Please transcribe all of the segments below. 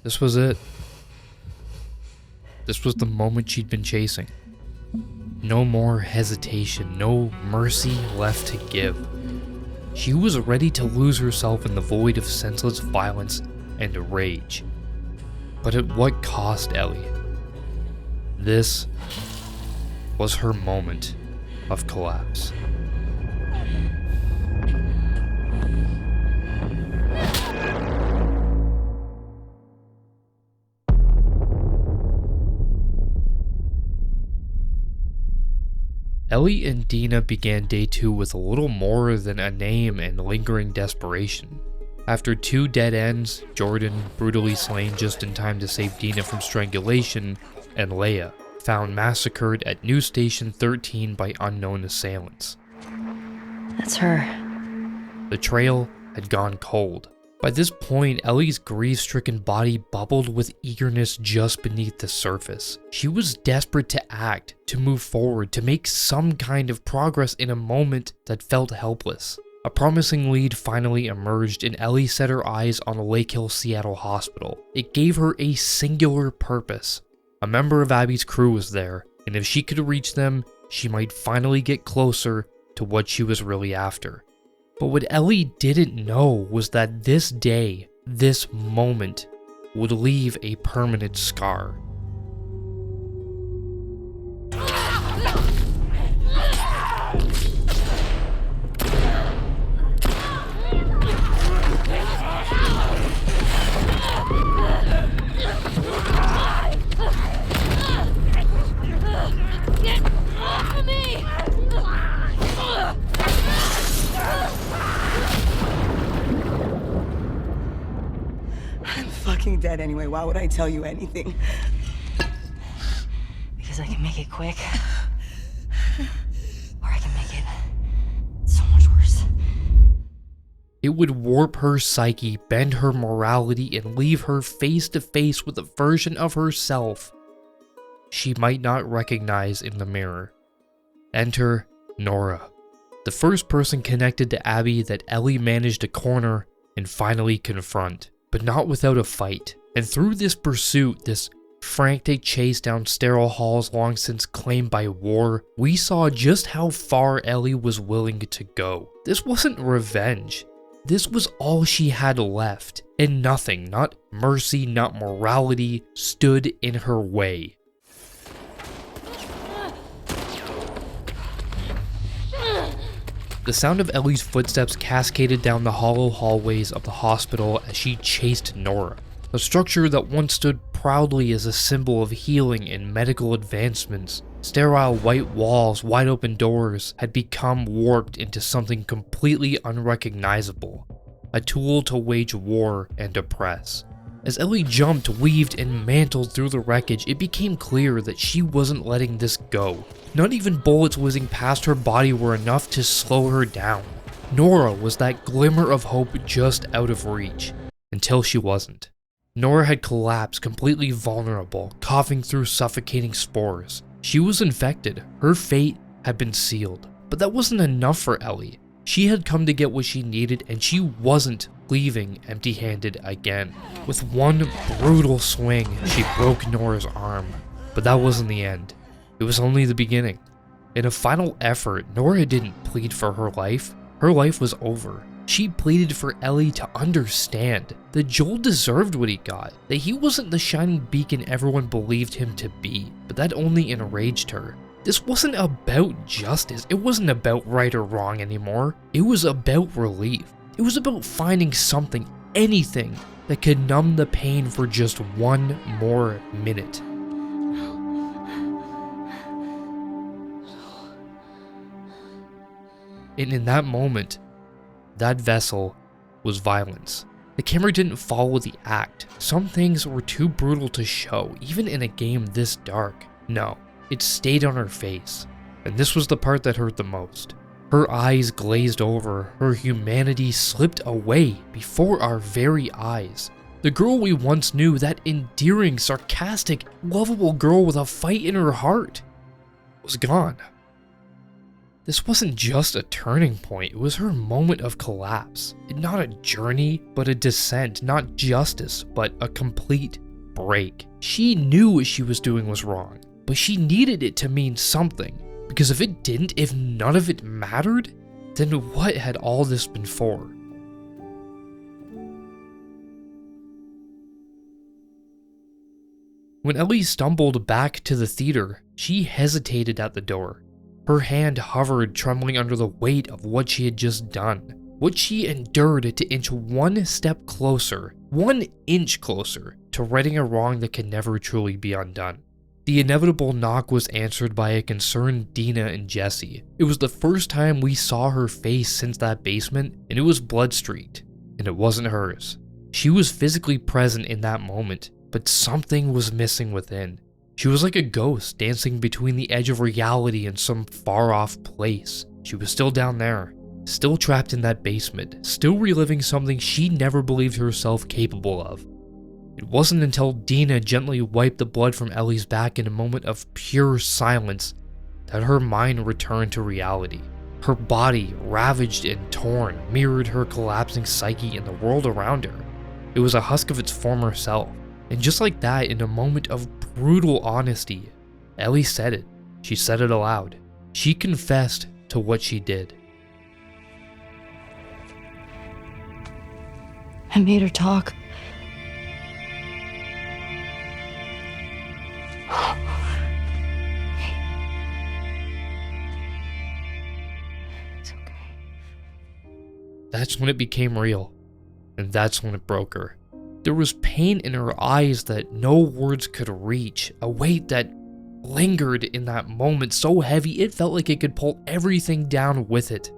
This was it. This was the moment she'd been chasing. No more hesitation, no mercy left to give. She was ready to lose herself in the void of senseless violence and rage. But at what cost, Ellie? This was her moment of collapse. Ellie and Dina began day 2 with a little more than a name and lingering desperation. After 2 dead ends, Jordan, brutally slain just in time to save Dina from strangulation, and Leia, found massacred at News Station 13 by unknown assailants. That's her. The trail had gone cold. By this point, Ellie's grief-stricken body bubbled with eagerness just beneath the surface. She was desperate to act, to move forward, to make some kind of progress in a moment that felt helpless. A promising lead finally emerged, and Ellie set her eyes on a Lake Hill Seattle hospital. It gave her a singular purpose. A member of Abby's crew was there, and if she could reach them, she might finally get closer to what she was really after. But what Ellie didn't know was that this day, this moment, would leave a permanent scar. Dead anyway. Why would I tell you anything? Because I can make it quick. Or I can make it so much worse. It would warp her psyche, bend her morality, and leave her face to face with a version of herself she might not recognize in the mirror. Enter Nora, the first person connected to Abby that Ellie managed to corner and finally confront. But not without a fight. And through this pursuit, this frantic chase down sterile halls long since claimed by war, we saw just how far Ellie was willing to go. This wasn't revenge. This was all she had left, and nothing, not mercy, not morality, stood in her way. The sound of Ellie's footsteps cascaded down the hollow hallways of the hospital as she chased Nora. A structure that once stood proudly as a symbol of healing and medical advancements. Sterile white walls, wide open doors had become warped into something completely unrecognizable. A tool to wage war and oppress. As Ellie jumped, weaved, and mantled through the wreckage, it became clear that she wasn't letting this go. Not even bullets whizzing past her body were enough to slow her down. Nora was that glimmer of hope just out of reach, until she wasn't. Nora had collapsed, completely vulnerable, coughing through suffocating spores. She was infected. Her fate had been sealed. But that wasn't enough for Ellie. She had come to get what she needed, and she wasn't leaving empty-handed again. With one brutal swing, she broke Nora's arm. But that wasn't the end. It was only the beginning. In a final effort, Nora didn't plead for her life. Her life was over. She pleaded for Ellie to understand that Joel deserved what he got, that he wasn't the shining beacon everyone believed him to be, but that only enraged her. This wasn't about justice. It wasn't about right or wrong anymore. It was about relief. It was about finding something, anything, that could numb the pain for just one more minute. And in that moment, that vessel was violence. The camera didn't follow the act. Some things were too brutal to show, even in a game this dark. No, it stayed on her face. And this was the part that hurt the most. Her eyes glazed over, her humanity slipped away before our very eyes. The girl we once knew, that endearing, sarcastic, lovable girl with a fight in her heart, was gone. This wasn't just a turning point, it was her moment of collapse. Not a journey, but a descent. Not justice, but a complete break. She knew what she was doing was wrong, but she needed it to mean something. Because if it didn't, if none of it mattered, then what had all this been for? When Ellie stumbled back to the theater, she hesitated at the door. Her hand hovered, trembling under the weight of what she had just done. What she endured to inch one step closer, 1 inch closer, to righting a wrong that can never truly be undone. The inevitable knock was answered by a concerned Dina and Jesse. It was the first time we saw her face since that basement, and it was blood-streaked, and it wasn't hers. She was physically present in that moment, but something was missing within. She was like a ghost dancing between the edge of reality and some far-off place. She was still down there, still trapped in that basement, still reliving something she never believed herself capable of. It wasn't until Dina gently wiped the blood from Ellie's back in a moment of pure silence that her mind returned to reality. Her body, ravaged and torn, mirrored her collapsing psyche and the world around her. It was a husk of its former self. And just like that, in a moment of brutal honesty, Ellie said it. She said it aloud. She confessed to what she did. I made her talk. It's okay. That's when it became real. And that's when it broke her. There was pain in her eyes that no words could reach, a weight that lingered in that moment so heavy it felt like it could pull everything down with it.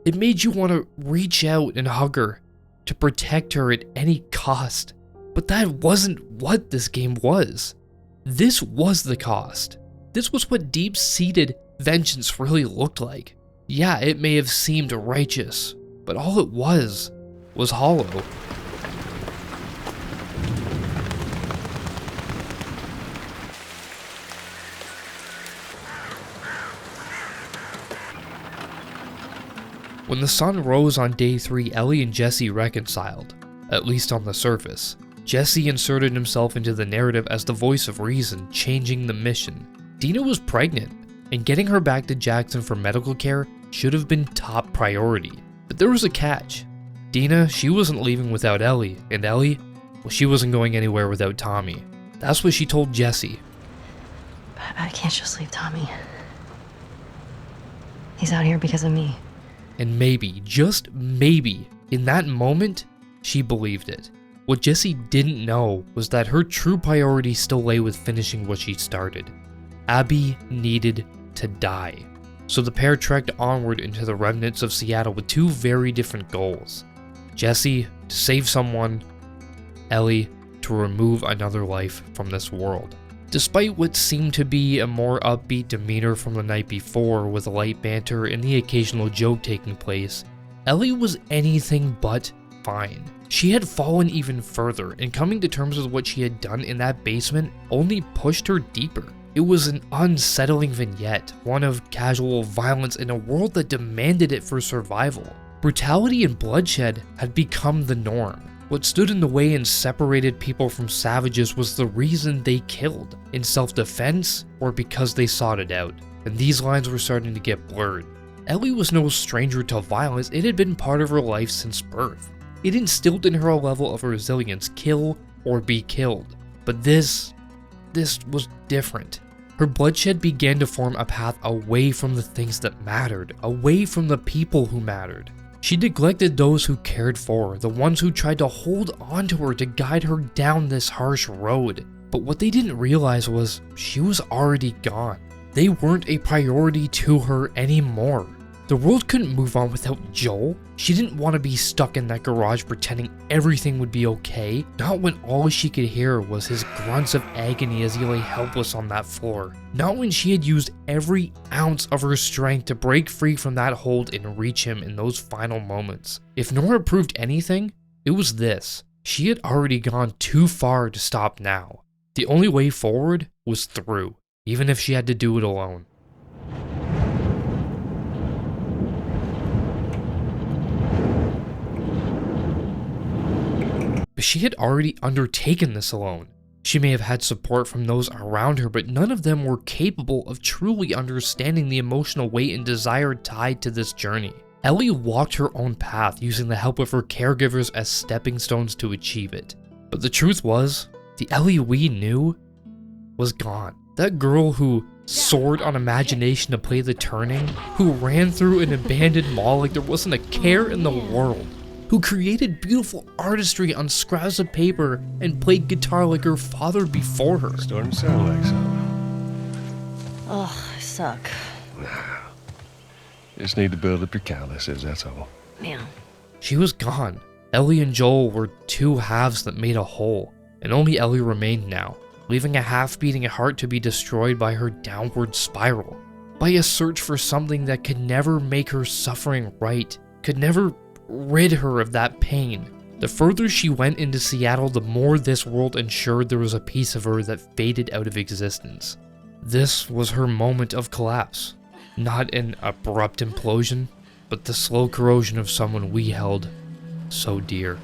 It made you want to reach out and hug her, to protect her at any cost. But that wasn't what this game was. This was the cost. This was what deep-seated vengeance really looked like. Yeah, it may have seemed righteous, but all it was hollow. When the sun rose on day 3, Ellie and Jesse reconciled, at least on the surface. Jesse inserted himself into the narrative as the voice of reason, changing the mission. Dina was pregnant, and getting her back to Jackson for medical care should have been top priority. But there was a catch. Dina, she wasn't leaving without Ellie, and Ellie, well, she wasn't going anywhere without Tommy. That's what she told Jesse. But I can't just leave Tommy. He's out here because of me. And maybe, just maybe, in that moment, she believed it. What Jesse didn't know was that her true priority still lay with finishing what she started. Abby needed to die. So the pair trekked onward into the remnants of Seattle with 2 very different goals. Jesse to save someone, Ellie to remove another life from this world. Despite what seemed to be a more upbeat demeanor from the night before with light banter and the occasional joke taking place, Ellie was anything but fine. She had fallen even further, and coming to terms with what she had done in that basement only pushed her deeper. It was an unsettling vignette, one of casual violence in a world that demanded it for survival. Brutality and bloodshed had become the norm. What stood in the way and separated people from savages was the reason they killed, in self-defense or because they sought it out, and these lines were starting to get blurred. Ellie was no stranger to violence. It had been part of her life since birth. It instilled in her a level of resilience, kill or be killed. But this was different. Her bloodshed began to form a path away from the things that mattered, away from the people who mattered. She neglected those who cared for her, the ones who tried to hold on to her to guide her down this harsh road. But what they didn't realize was she was already gone. They weren't a priority to her anymore. The world couldn't move on without Joel. She didn't want to be stuck in that garage pretending everything would be okay, not when all she could hear was his grunts of agony as he lay helpless on that floor. Not when she had used every ounce of her strength to break free from that hold and reach him in those final moments. If Nora proved anything, it was this. She had already gone too far to stop now. The only way forward was through, even if she had to do it alone. But she had already undertaken this alone. She may have had support from those around her, but none of them were capable of truly understanding the emotional weight and desire tied to this journey. Ellie walked her own path using the help of her caregivers as stepping stones to achieve it. But the truth was, the Ellie we knew was gone. That girl who soared on imagination to play the turning, who ran through an abandoned mall like there wasn't a care in the world, who created beautiful artistry on scraps of paper and played guitar like her father before her. Starting to sound like something. Ugh, I suck. Just need to build up your calluses, that's all. Yeah. She was gone. Ellie and Joel were two halves that made a whole, and only Ellie remained now, leaving a half-beating heart to be destroyed by her downward spiral, by a search for something that could never make her suffering right, could never rid her of that pain. The further she went into Seattle, the more this world ensured there was a piece of her that faded out of existence. This was her moment of collapse. Not an abrupt implosion, but the slow corrosion of someone we held so dear.